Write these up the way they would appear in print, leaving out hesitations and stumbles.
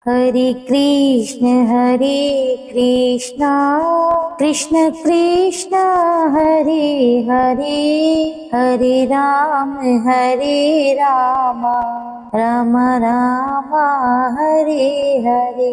हरे कृष्ण कृष्ण कृष्ण हरे हरे, हरे राम राम राम हरे हरे।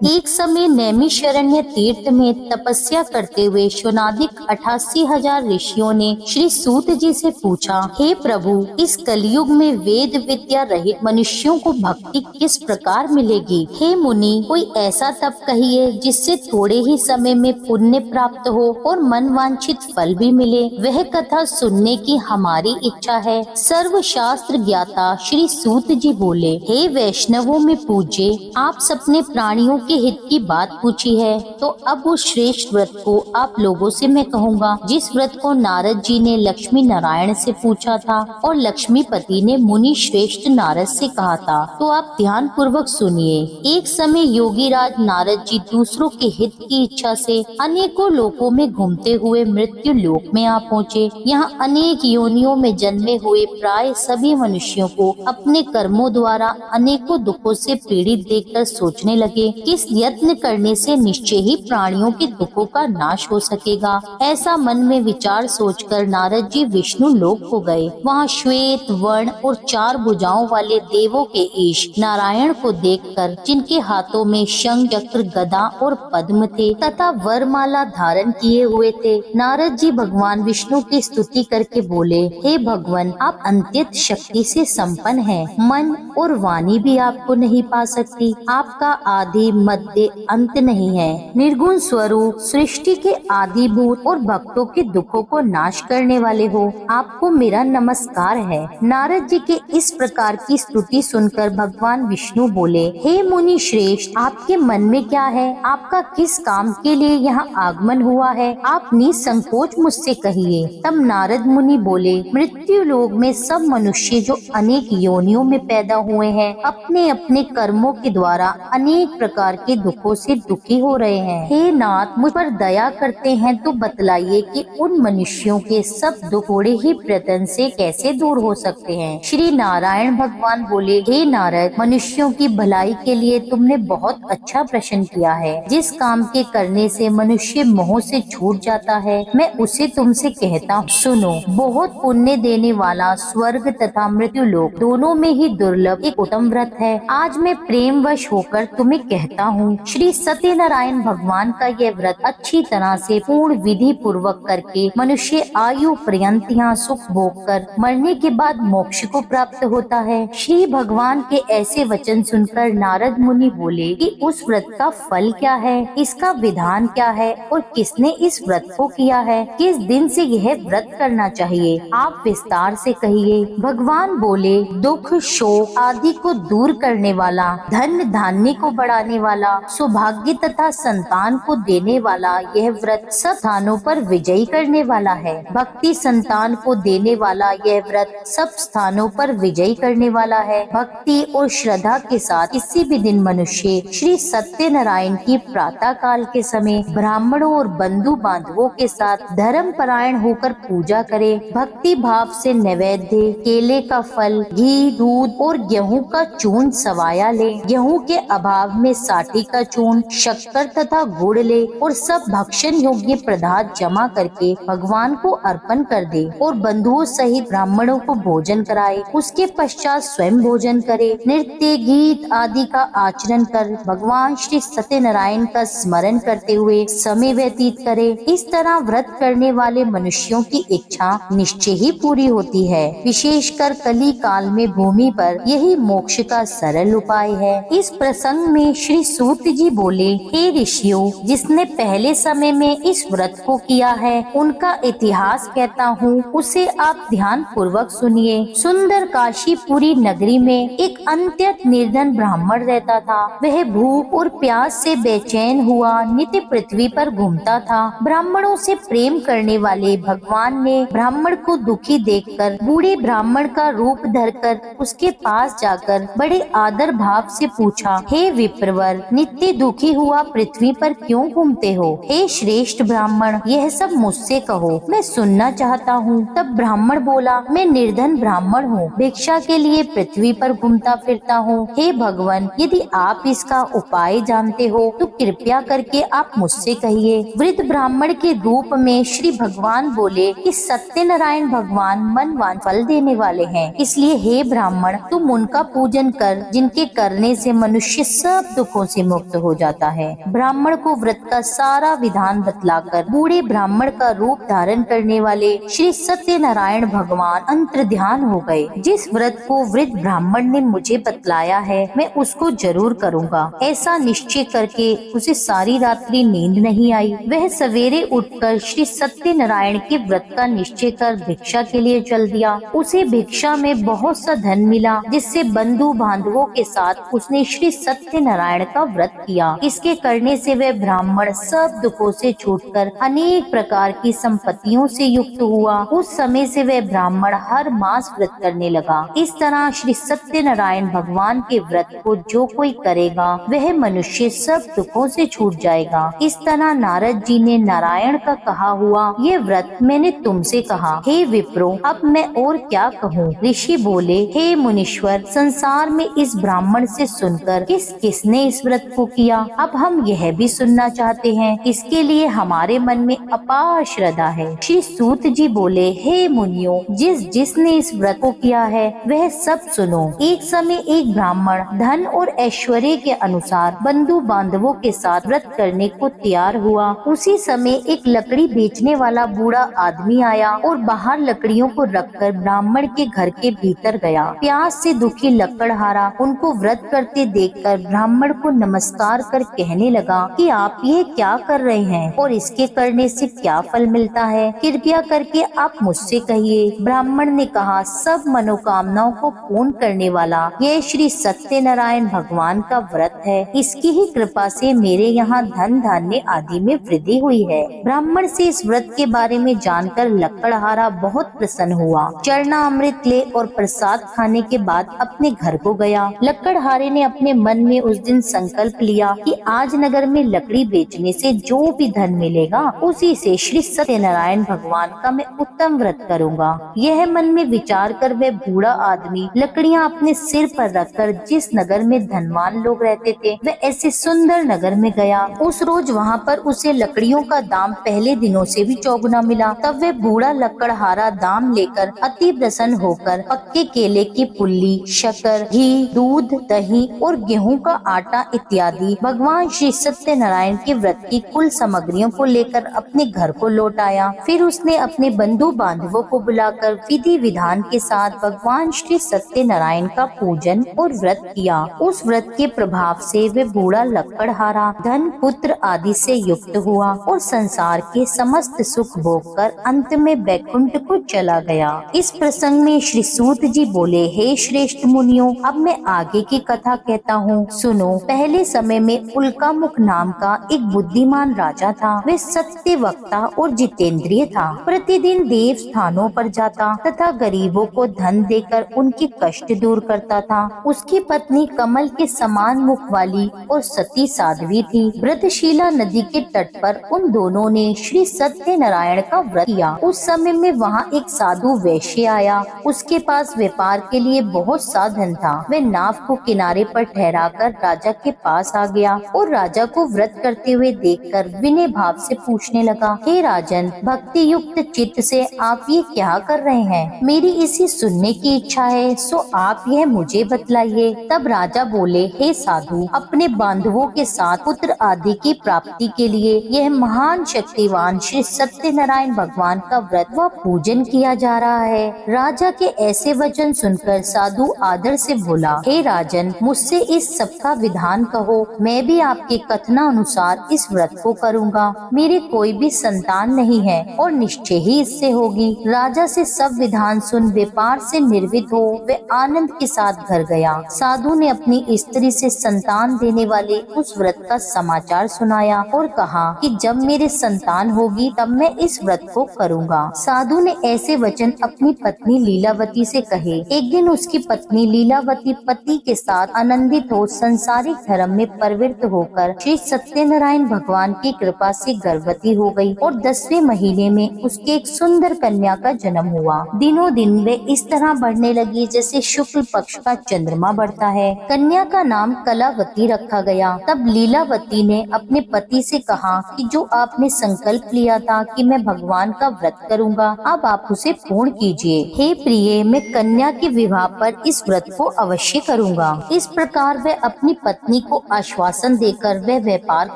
एक समय नैमिषारण्य तीर्थ में तपस्या करते हुए शौनकादिक 88,000 ऋषियों ने श्री सूत जी से पूछा, हे प्रभु, इस कलयुग में वेद विद्या रहित मनुष्यों को भक्ति किस प्रकार मिलेगी? हे मुनि, कोई ऐसा तप कहिए जिससे थोड़े ही समय में पुण्य प्राप्त हो और मनवांछित फल भी मिले। वह कथा सुनने की हमारी इच्छा है। सर्व शास्त्र ज्ञाता श्री सूत जी बोले, हे वैष्णवों में पूज्य, आप सपने प्राणियों के हित की बात पूछी है, तो अब उस श्रेष्ठ व्रत को आप लोगों से मैं कहूँगा, जिस व्रत को नारद जी ने लक्ष्मी नारायण से पूछा था और लक्ष्मीपति ने मुनि श्रेष्ठ नारद से कहा था। तो आप ध्यान पूर्वक सुनिए। एक समय योगी राज नारद जी दूसरों के हित की इच्छा से अनेकों लोकों में घूमते हुए मृत्यु लोक में आ पहुँचे। यहाँ अनेक योनियों में जन्मे हुए प्राय सभी मनुष्यों को अपने कर्मों द्वारा अनेकों दुखों से पीड़ित देखकर सोचने लगे, किस यत्न करने से निश्चय ही प्राणियों के दुखों का नाश हो सकेगा। ऐसा मन में विचार सोचकर नारद जी विष्णु लोक को गए। वहाँ श्वेत वर्ण और 4 भुजाओं वाले देवों के ईश नारायण को देखकर, जिनके हाथों में शंख चक्र गदा और पद्म थे तथा वरमाला धारण किए हुए थे, नारद जी भगवान विष्णु की स्तुति करके बोले, हे भगवान, आप अत्यंत शक्ति से संपन्न हैं। मन और वाणी भी आपको नहीं पा सकती। आपका आदि मध्य अंत नहीं है। निर्गुण स्वरूप, सृष्टि के आदिभूत और भक्तों के दुखों को नाश करने वाले हो। आपको मेरा नमस्कार है। नारद जी के इस प्रकार की स्तुति सुनकर भगवान विष्णु बोले, हे मुनि श्रेष्ठ, आपके मन में क्या है? आपका किस काम के लिए यहाँ आगमन हुआ है? आप निसंकोच मुझसे कहिए। तब नारद मुनि बोले, मृत्यु लोक में सब मनुष्य जो अनेक योनियों में पैदा हुए हैं, अपने अपने कर्मों के द्वारा अनेक प्रकार के दुखों से दुखी हो रहे हैं। हे नाथ, मुझ पर दया करते हैं तो बतलाइए कि उन मनुष्यों के सब दुख थोड़े ही प्रयत्न से कैसे दूर हो सकते हैं। श्री नारायण भगवान बोले, हे नारद, मनुष्यों की भलाई के लिए तुमने बहुत अच्छा प्रश्न किया है। जिस काम के करने से मनुष्य मोह से छूट जाता है, मैं उसे तुमसे कहता हूँ, सुनो। बहुत पुण्य देने वाला स्वर्ग तथा मृत्यु लोक दोनों में ही दुर्लभ एक उत्तम व्रत है। आज मैं प्रेमवश होकर तुम्हें कहता हूँ, श्री सत्यनारायण भगवान का यह व्रत अच्छी तरह से पूर्ण विधि पूर्वक करके मनुष्य आयु पर्यंत यहाँ सुख भोग कर मरने के बाद मोक्ष को प्राप्त होता है। श्री भगवान के ऐसे वचन सुनकर नारद मुनि बोले कि उस व्रत का फल क्या है, इसका विधान क्या है और किसने इस व्रत को किया है, किस दिन से यह व्रत करना चाहिए, आप विस्तार से कहिए। भगवान बोले, दुख शोक आदि को दूर करने वाला, धन धान्य को बढ़ाने वाला, सौभाग्य तथा संतान को देने वाला यह व्रत सब स्थानों पर विजयी करने वाला है। भक्ति संतान को देने वाला यह व्रत सब स्थानों पर विजयी करने वाला है। भक्ति और श्रद्धा के साथ किसी भी दिन मनुष्य श्री सत्यनारायण की प्रातः काल के समय ब्राह्मणों और बंधु बांधवों के साथ धर्म परायण होकर पूजा करे। भक्ति भाव से नैवेद्य, केले का फल, घी, दूध और गेहूं का चूर्ण सवाया ले। गेहूं के अभाव में साठी का चूर्ण, शक्कर तथा गुड़ ले और सब भक्षण योग्य पदार्थ जमा करके भगवान को अर्पण कर दे और बंधुओं सहित ब्राह्मणों को भोजन कराए। उसके पश्चात स्वयं भोजन करे। नृत्य गीत आदि का आचरण कर भगवान श्री सत्यनारायण का स्मरण करते हुए समय व्यतीत करे। इस तरह व्रत करने वाले मनुष्यों की इच्छा निश्चय ही पूरी होती है। विशेषकर कली काल में भूमि पर यही मोक्ष का सरल उपाय है। इस प्रसंग में श्री सूत जी बोले, हे ऋषियों, जिसने पहले समय में इस व्रत को किया है उनका इतिहास कहता हूँ, उसे आप ध्यान पूर्वक सुनिए। सुंदर काशीपुरी नगरी में एक अत्यंत निर्धन ब्राह्मण रहता था। वह भूख और प्यास से बेचैन हुआ नित्य पृथ्वी पर घूमता था। ब्राह्मणों से प्रेम करने वाले भगवान ने ब्राह्मण को दुखी देखकर बूढ़े ब्राह्मण का रूप धरकर उसके पास जाकर बड़े आदर भाव से पूछा, हे विप्रवर, नित्य दुखी हुआ पृथ्वी पर क्यों घूमते हो? हे श्रेष्ठ ब्राह्मण, यह सब मुझसे कहो, मैं सुनना चाहता हूँ। तब ब्राह्मण बोला, मैं निर्धन ब्राह्मण हूँ, भिक्षा के लिए पृथ्वी पर घूमता फिरता हूँ। हे भगवान, यदि आप इसका उपाय जानते हो तो कृपया करके आप मुझसे कहिए। वृद्ध ब्राह्मण के रूप में श्री भगवान बोले कि सत्यनारायण भगवान मनवांछित फल देने वाले हैं, इसलिए हे ब्राह्मण, तुम उनका पूजन कर जिनके करने से मनुष्य सब दुखों से मुक्त हो जाता है। ब्राह्मण को व्रत का सारा विधान बतलाकर बूढ़े ब्राह्मण का रूप धारण करने वाले श्री सत्यनारायण भगवान अंतर ध्यान हो गए। जिस व्रत को वृद्ध ब्राह्मण ने मुझे बतलाया है, मैं उसको जरूर करूँगा। ऐसा निश्चय करके उसे सारी रात्रि नींद नहीं आई। वह सवेरे उठकर श्री सत्यनारायण के व्रत का निश्चय कर भिक्षा के लिए चल दिया। उसे भिक्षा में बहुत सा धन मिला, जिससे बंधु बांधवों के साथ उसने श्री सत्यनारायण का व्रत किया। इसके करने से वह ब्राह्मण सब दुखों से छूटकर अनेक प्रकार की संपत्तियों से युक्त हुआ। उस समय से वह ब्राह्मण हर मास व्रत करने लगा। इस तरह श्री सत्यनारायण भगवान के व्रत को जो कोई करेगा वह मनुष्य सब दुखों से छूट जाएगा। इस तरह नारद जी ने नारायण का कहा हुआ ये व्रत मैंने तुमसे कहा। हे विप्रो, अब मैं और क्या कहूँ? ऋषि बोले, हे मुनीश्वर, संसार में इस ब्राह्मण से सुनकर किसने इस व्रत को किया? अब हम यह भी सुनना चाहते हैं। इसके लिए हमारे मन में अपार श्रद्धा है। श्री सूत जी बोले, हे मुनियों, जिसने इस व्रत को किया है वह सब सुनो। एक समय एक ब्राह्मण धन और ऐश्वर्य के अनुसार बंधु बांधवों के साथ व्रत करने को तैयार हुआ। उसी समय एक लकड़ी बेचने वाला बूढ़ा आदमी आया और बाहर लकड़ियों को रखकर ब्राह्मण के घर के भीतर गया। प्यास से दुखी लकड़हारा उनको व्रत करते देखकर ब्राह्मण को नमस्कार कर कहने लगा कि आप ये क्या कर रहे हैं और इसके करने से क्या फल मिलता है? कृपया करके आप मुझसे कहिए। ब्राह्मण ने कहा, सब मनोकामनाओं को पूर्ण करने वाला यह श्री सत्यनारायण भगवान का व्रत है। इसकी ही कृपा से मेरे यहाँ धन धान्य आदि में वृद्धि हुई है। ब्राह्मण से इस व्रत के बारे में जानकर लकड़हारा बहुत प्रसन्न हुआ। चरना अमृत ले और प्रसाद खाने के बाद अपने घर को गया। लकड़हारे ने अपने मन में उस दिन संकल्प लिया कि आज नगर में लकड़ी बेचने से जो भी धन मिलेगा उसी से श्री सत्यनारायण भगवान का मैं उत्तम व्रत करूँगा। यह मन में विचार कर वह बूढ़ा आदमी लकड़ियाँ अपने सिर पर रखकर जिस नगर में धनवान लोग रहते थे वह ऐसे सुंदर नगर में गया। उस रोज वहाँ पर उसे लकड़ियों का दाम पहले दिनों से भी चौगुना मिला। तब वह बूढ़ा लकड़हारा दाम लेकर अति प्रसन्न होकर पक्के केले की पुल्ली, शक्कर, घी, दूध, दही और गेहूं का आटा इत्यादि भगवान श्री सत्यनारायण के व्रत की कुल सामग्रियों को लेकर अपने घर को लौट आया। फिर उसने अपने बंधु बांधवों को बुलाकर विधि विधान के साथ भगवान श्री सत्यनारायण का पूजन और व्रत किया। उस व्रत के प्रभाव से वे बूढ़ा लकड़हारा धन, पुत्र आदि से युक्त हुआ और संसार के समस्त सुख भोग कर अंत में बैकुंठ को चला गया। इस प्रसंग में श्री सूत जी बोले, हे श्रेष्ठ मुनियों, अब मैं आगे की कथा कहता हूँ, सुनो। पहले समय में उल्कामुख नाम का एक बुद्धिमान राजा था। वह सत्य वक्ता और जितेंद्रिय था। प्रतिदिन देव स्थानों पर जाता तथा गरीबों को धन देकर उनके कष्ट दूर करता था। उसकी पत्नी कमल के समान मुख वाली और सती साध्वी थी। व्रतशिला नदी के तट पर उन दोनों ने श्री सत्यनारायण का व्रत किया। उस समय में वहाँ एक साधु वैश्य आया। उसके पास व्यापार के लिए बहुत सा धन था। वह नाव को किनारे पर ठहराकर राजा के पास आ गया और राजा को व्रत करते हुए देखकर विनय भाव से पूछने लगा, हे राजन, भक्ति युक्त चित्त से आप ये क्या कर रहे हैं? मेरी इसी सुनने की इच्छा है, सो आप यह मुझे बतलाइए। तब राजा बोले, हे साधु, अपने बांधवों के साथ पुत्र आदि की प्राप्ति के लिए यह महान शक्तिवान श्री सत्यनारायण भगवान का व्रत व पूजन किया जा रहा है। राजा के ऐसे वचन सुनकर साधु आदर से बोला, हे राजन, मुझसे इस सब का विधान कहो, मैं भी आपके कथना अनुसार इस व्रत को करूँगा। मेरी कोई भी संतान नहीं है और निश्चय ही इससे होगी। राजा से सब विधान सुन व्यापार से निर्वित हो वे आनंद के साथ घर गया। साधु ने अपनी स्त्री से संतान देने वाले उस व्रत का समाचार सुनाया और कहा कि जब मेरे संतान होगी तब मैं इस व्रत को करूँगा। साधु ने ऐसे वचन अपनी पत्नी लीलावती से कहे। एक दिन उसकी पत्नी लीलावती पति के साथ आनंदित हो संसारिक धर्म में प्रवृत्त होकर श्री सत्यनारायण भगवान की कृपा से गर्भवती हो गई और 10वें महीने में उसके एक सुंदर कन्या का जन्म हुआ। दिनों दिन वे इस तरह बढ़ने लगी जैसे शुक्ल पक्ष का चंद्रमा बढ़ता है। कन्या का नाम कलावती रखा गया। तब लीलावती ने अपने पति से कहा कि जो आपने संकल्प लिया था कि मैं भगवान का व्रत करूंगा, अब आप उसे पूर्ण कीजिए। हे प्रिय, मैं कन्या के विवाह पर इस व्रत को अवश्य करूंगा। इस प्रकार वह अपनी पत्नी को आश्वासन देकर वह व्यापार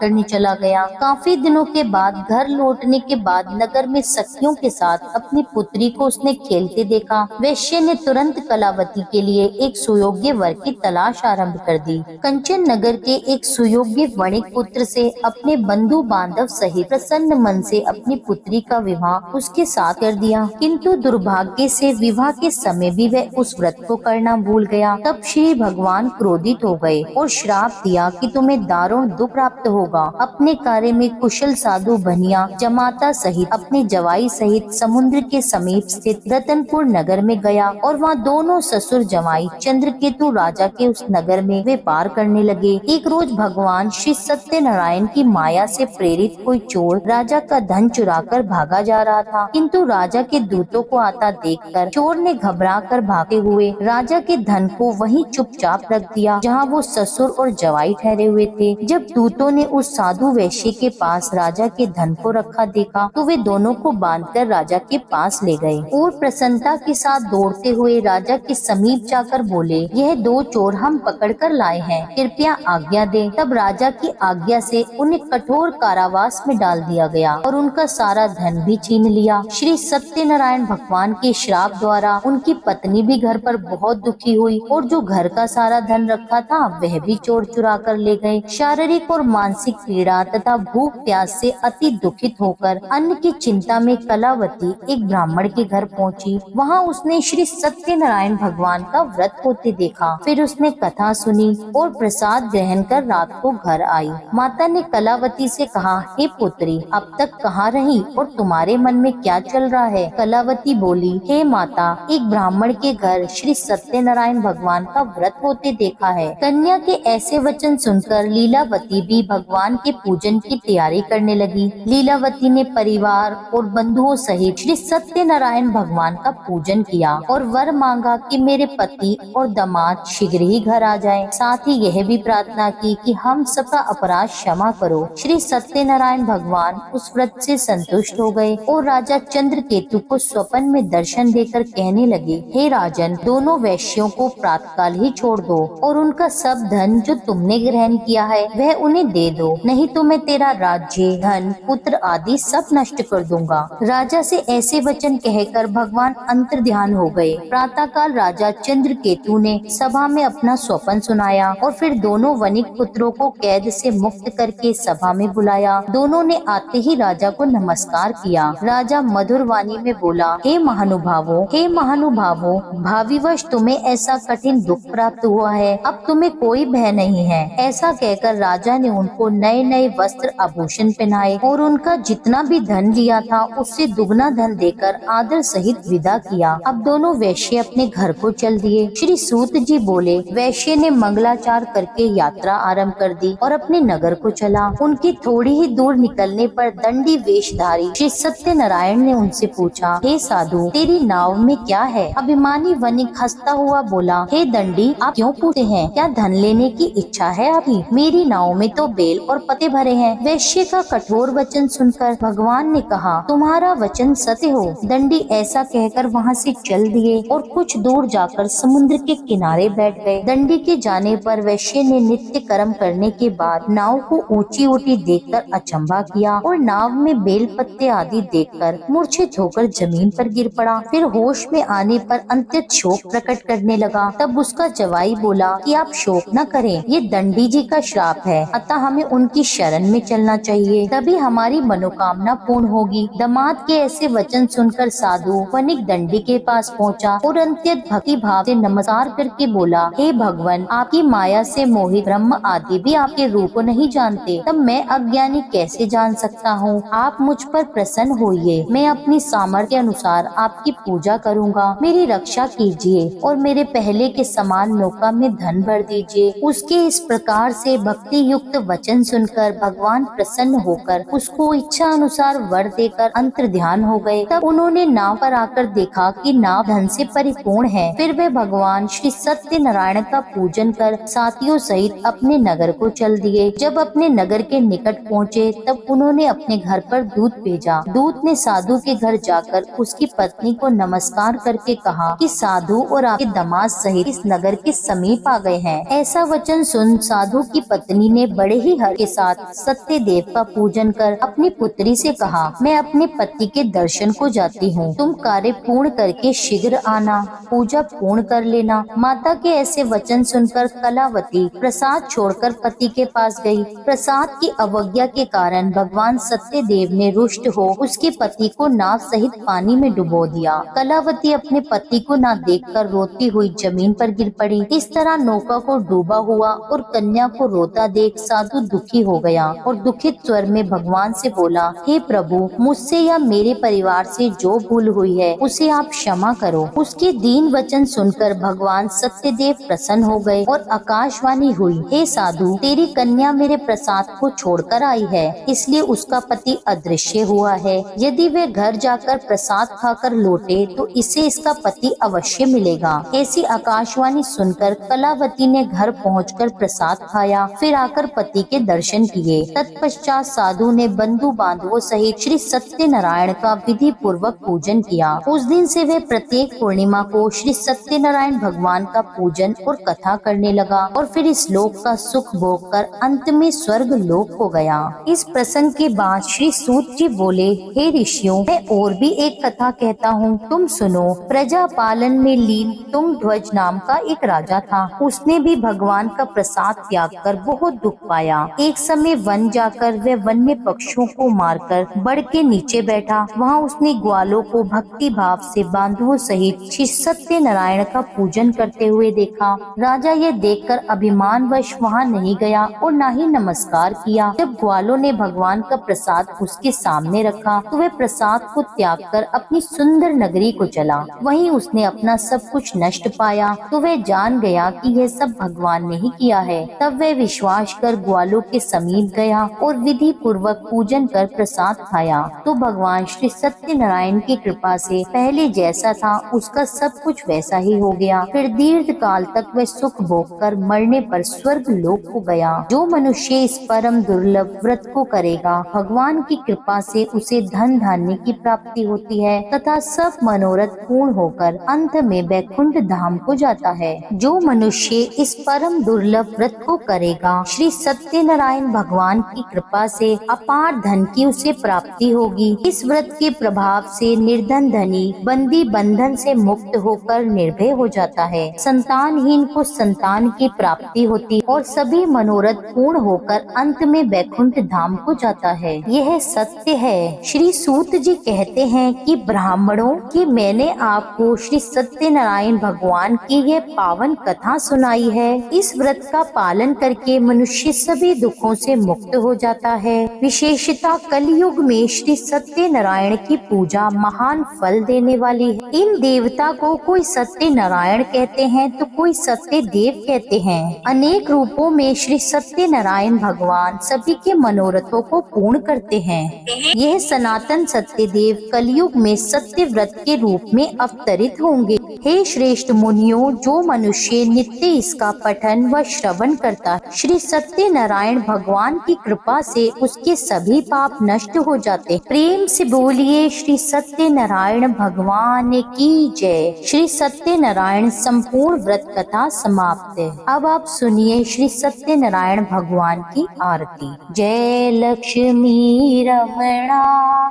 करने चला गया। काफी दिनों के बाद घर लौटने के बाद नगर में सखियों के साथ अपनी पुत्री को उसने खेलते देखा। वैश्य ने तुरंत कलावती के लिए एक सुयोग्य वर की तलाश आरंभ कर दी। कंचन नगर के एक सुयोग्य वणिक पुत्र से अपने बंधु बांधव सहित प्रसन्न मन से अपनी पुत्री का विवाह उसके साथ कर दिया। किंतु दुर्भाग्य से विवाह के समय भी वह उस व्रत को करना भूल गया। तब श्री भगवान क्रोधित हो गए और श्राप दिया कि तुम्हें दारुण दुख प्राप्त होगा। अपने कार्य में कुशल साधु बनिया जमाता सहित अपने जवाई सहित समुद्र के समीप स्थित रतनपुर नगर में गया और वहाँ दोनों ससुर जमाई चंद्रकेतु राजा के उस नगर में व्यापार करने लगे। एक रोज भगवान श्री सत्यनारायण की माया से प्रेरित कोई चोर राजा का धन चुराकर भागा जा रहा था, किंतु राजा के दूतों को आता देखकर चोर ने घबराकर भागते हुए राजा के धन को वहीं चुपचाप रख दिया जहाँ वो ससुर और जवाई ठहरे हुए थे। जब दूतों ने उस साधु वैश्य के पास राजा के धन को रखा देखा तो वे दोनों को बांधकर राजा के पास ले गए और प्रसन्नता के साथ दौड़ते हुए राजा के समीप जाकर बोले, यह दो चोर हम पकड़ कर लाए हैं, कृपया आज्ञा दें। तब राजा की आज्ञा से उन्हें कठोर कारावास में डाल दिया गया और उनका सारा धन भी छीन लिया। श्री सत्यनारायण भगवान के श्राप द्वारा उनकी पत्नी भी घर पर बहुत दुखी हुई और जो घर का सारा धन रखा था वह भी चोर चुरा कर ले गए। शारीरिक और मानसिक पीड़ा तथा भूख प्यास से अति दुखित होकर अन्न की चिंता में कलावती एक ब्राह्मण के घर पहुंची। वहां उसने श्री सत्यनारायण भगवान का व्रत होते देखा। फिर उसने कथा सुनी और प्रसाद ग्रहण कर रात को घर आई। माता ने कलावती से कहा, हे पुत्री, अब तक कहाँ रही और तुम्हारे मन में क्या चल रहा है? कलावती बोली, हे माता, एक ब्राह्मण के घर श्री सत्यनारायण भगवान का व्रत होते देखा है। कन्या के ऐसे वचन सुनकर लीलावती भी भगवान के पूजन की तैयारी करने लगी। लीलावती ने परिवार और बंधुओं सहित श्री सत्यनारायण भगवान का पूजन किया और वर मांगा कि मेरे पति और दामाद शीघ्र ही घर आ जाएं। साथ ही यह भी प्रार्थना की कि हम सबका अपराध क्षमा करो। श्री सत्यनारायण भगवान उस व्रत से संतुष्ट हो गए और राजा चंद्रकेतु को स्वप्न में दर्शन देकर कहने लगे, हे राजन, दोनों वैश्यों को प्रातःकाल ही छोड़ दो और उनका सब धन जो तुमने ग्रहण किया है वह उन्हें दे दो, नहीं तो मैं तेरा राज्य, धन, पुत्र आदि सब नष्ट कर दूंगा। राजा से ऐसे वचन कहकर भगवान अंतर्ध्यान हो गए। प्रातःकाल राजा चंद्रकेतु ने सभा में अपना स्वप्न सुनाया और फिर दोनों वणिक पुत्रों को कैद से मुक्त करके सभा में बुलाया। दोनों ने आते ही राजा को नमस्कार किया। राजा मधुर वाणी में बोला, हे महानुभावों, भाविवश तुम्हें ऐसा कठिन दुख प्राप्त हुआ है, अब तुम्हें कोई भय नहीं है। ऐसा कहकर राजा ने उनको नए नए वस्त्र आभूषण पहनाए और उनका जितना भी धन लिया था उससे दुगना धन देकर आदर सहित विदा किया। अब दोनों वैश्य अपने घर को चल दिए। श्री सूत जी बोले, वैश्य ने मंगलाचार करके यात्रा आरंभ कर दी और अपने नगर को चला। उनकी थोड़ी ही दूर निकलने पर दंडी वेशधारी श्री सत्यनारायण ने उनसे पूछा, हे साधु, तेरी नाव में क्या है? अभिमानी वणिक हंसता हुआ बोला, हे दंडी, आप क्यों पूछते हैं? क्या धन लेने की इच्छा है? अभी मेरी नाव में तो बेल और पत्ते भरे हैं। वैश्य का कठोर वचन सुनकर भगवान ने कहा, तुम्हारा वचन सत्य हो। दंडी ऐसा कहकर वहाँ से चल दिए और कुछ दूर जाकर समुद्र के किनारे बैठ गए। दंडी के जाने पर वैश्य ने नित्य कर्म करने के बाद नाव को ऊंची ऊंची देखकर अचंभा किया और नाव में बेल पत्ते आदि देखकर मूर्छित होकर जमीन पर गिर पड़ा। फिर होश में आने पर अत्यंत शोक प्रकट करने लगा। तब उसका जवाई बोला कि आप शोक न करें, ये दंडी जी का श्राप है, अतः हमें उनकी शरण में चलना चाहिए, तभी हमारी मनोकामना पूर्ण होगी। दामाद के ऐसे वचन सुनकर साधु वणिक दंडी के पास पहुंचा और अत्यंत भक्ति भाव से नमस्कार करके बोला, हे भगवान, आपकी माया से मोहित ब्रह्म आदि भी आपके रूप को नहीं जानते, तब मैं अज्ञानी कैसे जान सकता हूँ? आप मुझ पर प्रसन्न होइए, मैं अपनी सामर्थ्य अनुसार आपकी पूजा करूँगा। मेरी रक्षा कीजिए और मेरे पहले के समान नौका में धन भर दीजिए। उसके उसके इस प्रकार से भक्ति युक्त वचन सुनकर भगवान प्रसन्न होकर उसको इच्छा अनुसार वर देकर अंतर ध्यान हो गए। तब उन्होंने नाव पर आकर देखा कि नाव धन से परिपूर्ण है। फिर वे भगवान श्री सत्यनारायण का पूजन कर साथियों सहित अपने नगर को चल दिए। जब अपने नगर के निकट पहुँचे तब उन्होंने अपने घर पर दूत भेजा। दूत ने साधु के घर जाकर उसकी पत्नी को नमस्कार करके कहा कि साधु और आपके दामाद सहित इस नगर के समीप आ गए हैं। ऐसा वचन सुन साधु की पत्नी ने बड़े ही हर्ष के साथ सत्यदेव का पूजन कर अपनी पुत्री से कहा, मैं अपने पति के दर्शन को जाती हूँ, तुम कार्य पूर्ण करके शीघ्र आना, पूजा पूर्ण कर लेना। माता के ऐसे वचन सुनकर कलावती प्रसाद छोड़कर पति के पास गई। प्रसाद की अवज्ञा के कारण भगवान सत्यदेव ने रुष्ट हो उसके पति को नाव सहित पानी में डुबो दिया। कलावती अपने पति को न देखकर रोती हुई जमीन पर गिर पड़ी। इस तरह नौका को डूबा हुआ और कन्या को रोता देख साधु दुखी हो गया और दुखित स्वर में भगवान से बोला, हे प्रभु, मुझसे या मेरे परिवार से जो भूल हुई है उसे आप क्षमा करो। उसके दीन वचन सुनकर भगवान सत्यदेव प्रसन्न हो गए और आकाशवाणी हुई, हे साधु, तेरी कन्या मेरे प्रसाद को छोड़कर आई है, इसलिए उसका पति अदृश्य हुआ है। यदि वे घर जाकर प्रसाद खाकर लौटे तो इसे इसका पति अवश्य मिलेगा। ऐसी आकाशवाणी सुनकर कलावती ने घर पहुंचकर प्रसाद खाया, फिर आकर पति के दर्शन किए। तत्पश्चात साधु ने बंधु बांधवों सहित श्री सत्यनारायण का विधि पूर्वक पूजन किया। उस दिन से वे प्रत्येक पूर्णिमा को श्री सत्यनारायण भगवान का पूजन और कथा करने लगा और फिर इस लोक का सुख भोग कर अंत में स्वर्ग लोक हो गया। इस प्रसंग के बाद श्री सूत जी बोले, हे ऋषियों, मैं और भी एक कथा कहता हूँ, तुम सुनो। प्रजा पालन में लीन तुंगध्वज नाम का एक राजा था। उसने भी भगवान का प्रसाद त्याग कर बहुत दुख पाया। एक समय वन जाकर वह वन्य पक्षियों को मारकर बड़ के नीचे बैठा। वहाँ उसने ग्वालों को भक्ति भाव से बांधुओं सहित श्री सत्यनारायण का पूजन करते हुए देखा। राजा ये देखकर अभिमानवश वहाँ नहीं गया और न ही नमस्कार किया। जब ग्वालों ने भगवान का प्रसाद उसके सामने रखा तो वह प्रसाद को त्याग कर अपनी सुंदर नगरी को चला। वहीं उसने अपना सब कुछ नष्ट पाया तो वह जान गया कि यह सब भगवान ने ही किया है। तब वह विश्वास कर ग्वालों के समीप गया और विधि पूर्वक पूजन कर प्रसाद खाया तो भगवान श्री सत्यनारायण की कृपा से पहले जैसा था उसका सब कुछ वैसा ही हो गया। फिर दीर्घ काल तक वह सुख भोग कर मरने पर स्वर्ग लोक हो गया। जो मनुष्य इस परम दुर्लभ व्रत को करेगा, भगवान की कृपा से उसे धन धान्य की प्राप्ति होती है तथा सब मनोरथ पूर्ण होकर अंत में वैकुंठ धाम को जाता है। जो मनुष्य इस परम दुर्लभ व्रत को करेगा, श्री सत्यनारायण भगवान की कृपा से अपार धन की उसे प्राप्ति होगी। इस व्रत के प्रभाव से निर्धन धनी बंदी बंधन से मुक्त होकर निर्भय हो जाता है। संतानहीन को संतान की प्राप्ति होती और सभी मनोरथ पूर्ण होकर अंत में वैकुंठ धाम को जाता है। यह सत्य है। श्री सूत जी कहते हैं कि ब्राह्मणों की मैंने आपको श्री सत्यनारायण भगवान की यह पावन कथा सुनाई है। इस व्रत का पालन करके मनुष्य सभी दुखों से मुक्त हो जाता है। विशेषता कलयुग में श्री सत्यनारायण की पूजा महान फल देने वाली है। इन देवता को कोई सत्यनारायण कहते हैं तो कोई सत्य देव कहते हैं। अनेक रूपों में श्री सत्यनारायण भगवान सभी के मनोरथों को पूर्ण करते हैं। यह सनातन सत्य देव कलयुग में सत्य व्रत के रूप में अवतरित होंगे। हे श्रेष्ठ मुनियों, जो मनुष्य नित्य इसका पठन व श्रवण करता है, श्री सत्यनारायण भगवान की कृपा से उसके सभी पाप नष्ट हो जाते। प्रेम से बोलिए श्री सत्यनारायण भगवान की जय। श्री सत्यनारायण संपूर्ण व्रत कथा समाप्त है। अब आप सुनिए श्री सत्यनारायण भगवान की आरती। जय लक्ष्मी रमणा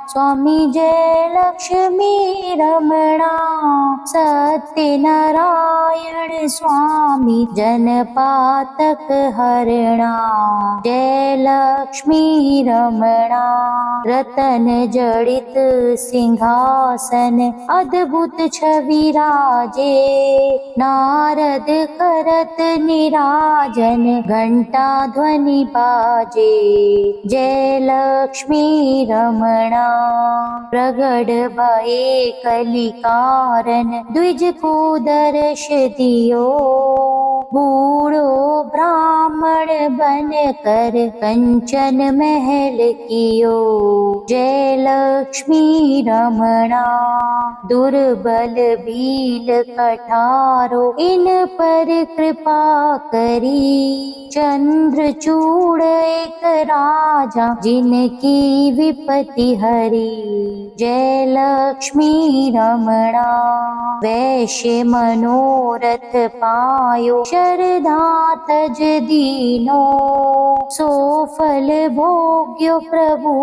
स्वामी, जय लक्ष्मी रमणा सत्यनारायण स्वामी, जनपातक हरणा। जय लक्ष्मी रमणा रतन जड़ित सिंहासन, अद्भुत छवि राजे। नारद करत निराजन, घंटा ध्वनि बाजे। जय लक्ष्मी रमणा प्रगट भये कलिकारण, द्विज को दर्श दियो। बूढ़ो ब्राह्मण बन कर कंचन महल कियो। जय लक्ष्मी रमणा। दुर्बल भील कठारो इन पर कृपा करी। चंद्रचूड़ एक राजा जिनकी विपत्ति हरी। जय लक्ष्मी रमणा। वैश्य मनोरथ पायो शरधा तज दीनो। सो फल भोग्यो प्रभु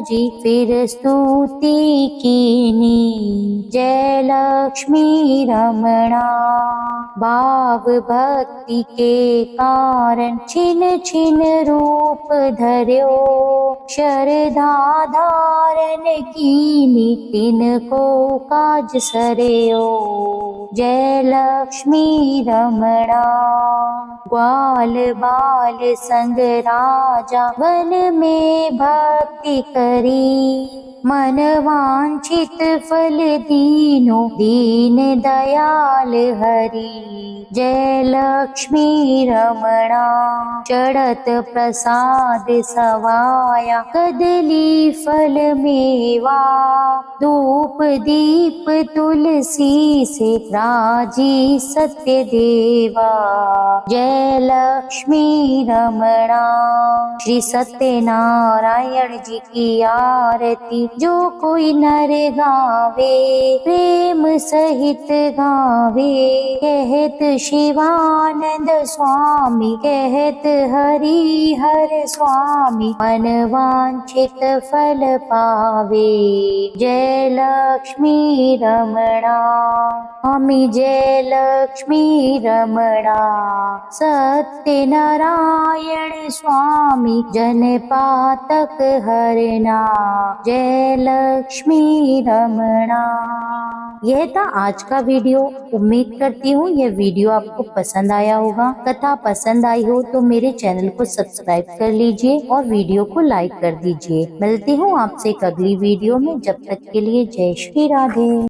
जी फिर स्तुति कीनी। जय लक्ष्मी रमणा। भाव भक्ति के कारण छिन छिन रूप धर्यो। शरधा धारण कीनी तिनको काज सरयो। जय लक्ष्मी रमणा। ग्वाल बाल संग राजा वन में भक्ति करी। मन वांछित फल दीनो दीन दयाल हरि। जय लक्ष्मी रमणा। चढ़त प्रसाद सवाया कदली फल मेवा। धूप दीप तुलसी से राजी सत्य देवा। जय लक्ष्मी रमणा। श्री सत्यनारायण जी की आरती जो कोई नर गावे प्रेम सहित गावे। कहत शिवानंद स्वामी कहत हरि हर स्वामी मन वांछित फल पावे। जय लक्ष्मी रमणा। स्वामी जय लक्ष्मी रमणा। सत्यनारायण स्वामी जन पातक हरना। जय लक्ष्मी रमणा। यह था आज का वीडियो। उम्मीद करती हूँ यह वीडियो आपको पसंद आया होगा। कथा पसंद आई हो तो मेरे चैनल को सब्सक्राइब कर लीजिए और वीडियो को लाइक कर दीजिए। मिलती हूँ आपसे एक अगली वीडियो में। जब तक के लिए जय श्री राधे।